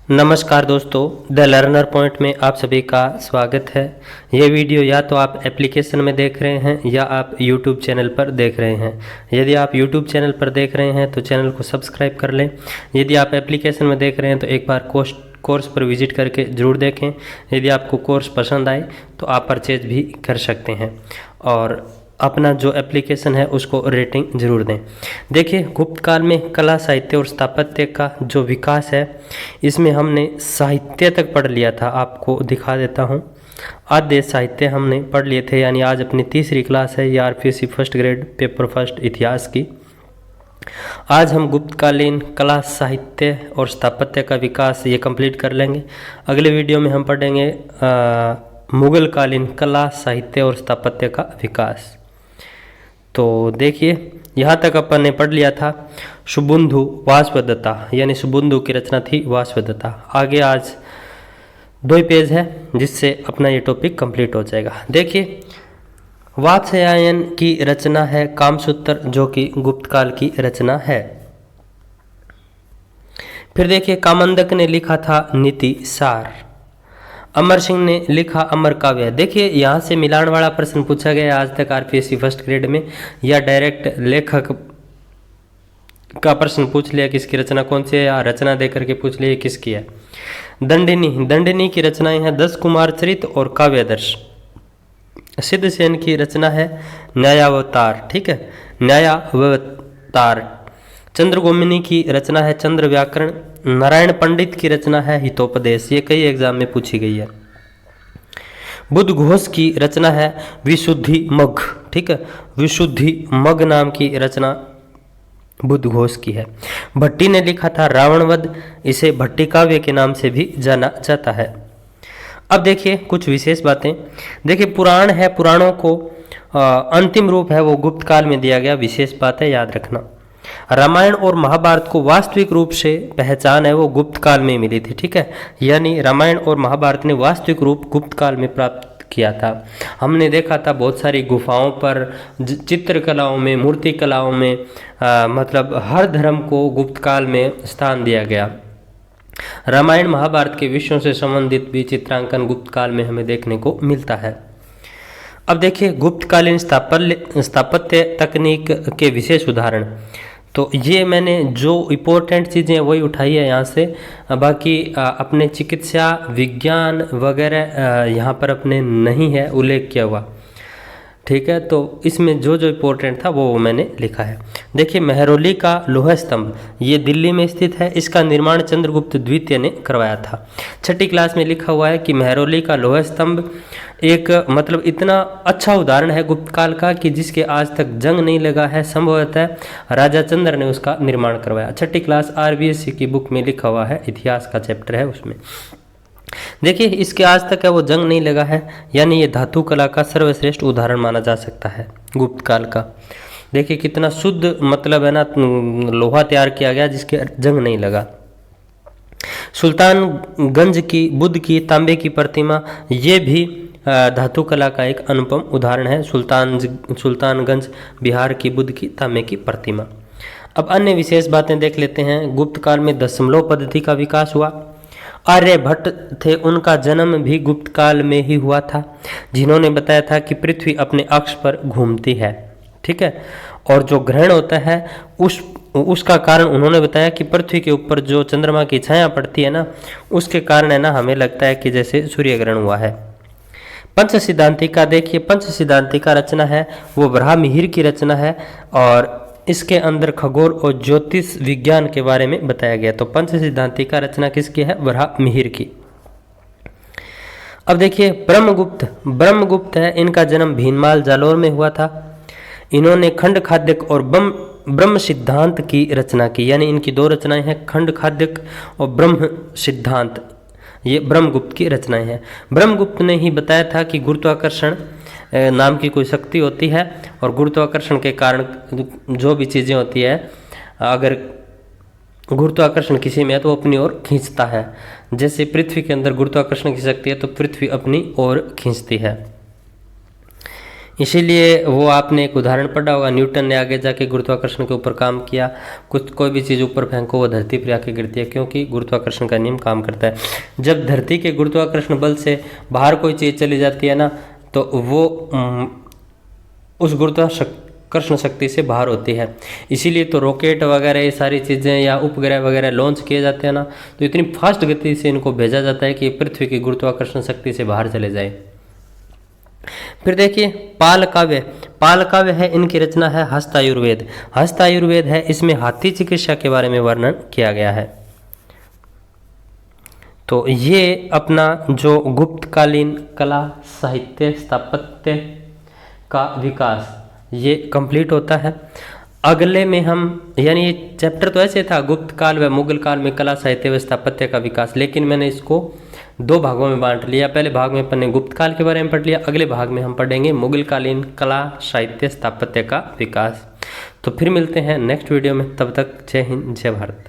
नमस्कार दोस्तों, the learner point में आप सभी का स्वागत है। ये वीडियो या तो आप एप्लीकेशन में देख रहे हैं या आप यूट्यूब चैनल पर देख रहे हैं। यदि आप यूट्यूब चैनल पर देख रहे हैं तो चैनल को सब्सक्राइब कर लें। यदि आप एप्लीकेशन में देख रहे हैं तो एक बार कोर्स पर विजिट करके ज़रूर देखें। यदि आपको कोर्स पसंद आए तो आप परचेज भी कर सकते हैं और अपना जो एप्लीकेशन है उसको रेटिंग जरूर दें। देखिए, गुप्त काल में कला, साहित्य और स्थापत्य का जो विकास है, इसमें हमने साहित्य तक पढ़ लिया था। आपको दिखा देता हूँ। आद्य साहित्य हमने पढ़ लिए थे, यानी आज अपनी तीसरी क्लास है, ये RPSC first grade paper first इतिहास की। आज हम गुप्तकालीन कला, साहित्य और स्थापत्य का विकास ये कंप्लीट कर लेंगे। अगले वीडियो में हम पढ़ेंगे मुगल कालीन कला, साहित्य और स्थापत्य का विकास। तो देखिए, यहाँ तक अपन ने पढ़ लिया था सुबुंधु वासवदत्ता, यानी सुबुंधु की रचना थी वासवदत्ता। आगे आज 2 पेज है जिससे अपना ये टॉपिक कंप्लीट हो जाएगा। देखिए, वात्स्यायन की रचना है कामसूत्र, जो कि गुप्त काल की रचना है। फिर देखिए, कामंदक ने लिखा था नीति सार। अमर सिंह ने लिखा अमर काव्य। देखिए, यहाँ से मिलान वाला प्रश्न पूछा गया आज तक आरपीएससी फर्स्ट ग्रेड में, या डायरेक्ट लेखक का प्रश्न पूछ लिया किसकी रचना कौन सी है, या रचना दे करके पूछ लिया किसकी है। दंडिनी की रचनाएं हैं 10 कुमार चरित और काव्यादर्श। सिद्धसेन की रचना है न्यायावतार, ठीक है, न्यायावतार। चंद्रगोमिनी की रचना है चंद्र व्याकरण। नारायण पंडित की रचना है हितोपदेश, ये कई एग्जाम में पूछी गई है। बुद्ध घोष की रचना है विशुद्धि मग, ठीक है, विशुद्धि मग नाम की रचना बुद्ध घोष की है। भट्टी ने लिखा था रावणवध, इसे भट्टी काव्य के नाम से भी जाना जाता है। अब देखिए कुछ विशेष बातें। देखिए, पुराण है, पुराणों को अंतिम रूप है वो गुप्त काल में दिया गया, विशेष बात है, याद रखना। रामायण और महाभारत को वास्तविक रूप से पहचान है वो गुप्त काल में मिली थी, ठीक है, यानी रामायण और महाभारत ने वास्तविक रूप गुप्त काल में प्राप्त किया था। हमने देखा था बहुत सारी गुफाओं पर, चित्रकलाओं में, मूर्ति कलाओं में, मतलब हर धर्म को गुप्त काल में स्थान दिया गया। रामायण महाभारत के विषयों से संबंधित भी चित्रांकन गुप्त काल में हमें देखने को मिलता है। अब देखिए, गुप्तकालीन स्थापत्य तकनीक के विशेष उदाहरण। तो ये मैंने जो इम्पोर्टेंट चीज़ें वही उठाई है यहाँ से, बाकी अपने चिकित्सा विज्ञान वगैरह यहाँ पर अपने नहीं है उल्लेख किया हुआ, ठीक है। तो इसमें जो जो इम्पोर्टेंट था वो मैंने लिखा है। देखिए, मेहरौली का लोहा स्तंभ, ये दिल्ली में स्थित है। इसका निर्माण चंद्रगुप्त द्वितीय ने करवाया था। 6ठी क्लास में लिखा हुआ है कि मेहरौली का लोहा स्तंभ एक मतलब इतना अच्छा उदाहरण है गुप्त काल का कि जिसके आज तक जंग नहीं लगा है। संभवतः राजा चंद्र ने उसका निर्माण करवाया। 6ठी क्लास आरबीएससी की बुक में लिखा हुआ है, इतिहास का चैप्टर है उसमें। देखिए, इसके आज तक है वो जंग नहीं लगा है, यानी ये धातु कला का सर्वश्रेष्ठ उदाहरण माना जा सकता है गुप्त काल का। देखिए कितना शुद्ध मतलब है ना, लोहा तैयार किया गया जिसके जंग नहीं लगा। सुल्तानगंज की बुद्ध की तांबे की प्रतिमा, ये भी धातु कला का एक अनुपम उदाहरण है। सुल्तानगंज बिहार की बुद्ध की तांबे की प्रतिमा। अब अन्य विशेष बातें देख लेते हैं। गुप्त काल में दशमलव पद्धति का विकास हुआ। आर्यभट्ट थे, उनका जन्म भी गुप्त काल में ही हुआ था, जिन्होंने बताया था कि पृथ्वी अपने अक्ष पर घूमती है, ठीक है, और जो ग्रहण होता है उसका कारण उन्होंने बताया कि पृथ्वी के ऊपर जो चंद्रमा की छाया पड़ती है ना, उसके कारण है ना हमें लगता है कि जैसे सूर्य ग्रहण हुआ है। पंच सिद्धांतिका, देखिए पंच सिद्धांतिका रचना है वो वराहमिहिर की रचना है और इसके अंदर खगोल और ज्योतिष विज्ञान के बारे में बताया गया। तो पंच सिद्धांतिका रचना किसकी है? वराहमिहिर की। अब देखिए, ब्रह्मगुप्त है, इनका जन्म भीनमाल जालौर में हुआ था। इन्होंने खंड खाद्यक और ब्रह्म सिद्धांत की रचना की, यानी इनकी 2 रचनाएं हैं, खंड खाद्यक और ब्रह्म सिद्धांत, ये ब्रह्मगुप्त की रचनाएं हैं। ब्रह्मगुप्त ने ही बताया था कि गुरुत्वाकर्षण नाम की कोई शक्ति होती है और गुरुत्वाकर्षण के कारण जो भी चीज़ें होती है, अगर गुरुत्वाकर्षण किसी में है तो वो अपनी ओर खींचता है। जैसे पृथ्वी के अंदर गुरुत्वाकर्षण की शक्ति है तो पृथ्वी अपनी ओर खींचती है। इसीलिए वो आपने एक उदाहरण पढ़ा होगा, न्यूटन ने आगे जाके गुरुत्वाकर्षण के ऊपर काम किया। कोई भी चीज़ ऊपर फेंको वो धरती पर आके गिरती है, क्योंकि गुरुत्वाकर्षण का नियम काम करता है। जब धरती के गुरुत्वाकर्षण बल से बाहर कोई चीज़ चली जाती है ना, तो वो उस गुरुत्वाकर्षण शक्ति से बाहर होती है। इसीलिए तो रॉकेट वगैरह ये सारी चीज़ें या उपग्रह वगैरह लॉन्च किए जाते हैं ना, तो इतनी फास्ट गति से इनको भेजा जाता है कि पृथ्वी की गुरुत्वाकर्षण शक्ति से बाहर चले जाए। फिर देखिए पाल काव्य। पाल काव्य है, इनकी रचना है हस्तायुर्वेद। हस्तायुर्वेद है, इसमें हाथी चिकित्सा के बारे में वर्णन किया गया है। तो ये अपना जो गुप्तकालीन कला साहित्य स्थापत्य का विकास ये कंप्लीट होता है। अगले में हम, यानी ये चैप्टर तो ऐसे था गुप्त काल व मुगल काल में कला साहित्य व स्थापत्य का विकास, लेकिन मैंने इसको 2 भागों में बांट लिया। पहले भाग में अपन ने गुप्त काल के बारे में पढ़ लिया, अगले भाग में हम पढ़ेंगे मुगल कालीन कला साहित्य स्थापत्य का विकास। तो फिर मिलते हैं नेक्स्ट वीडियो में, तब तक जय हिंद जय भारत।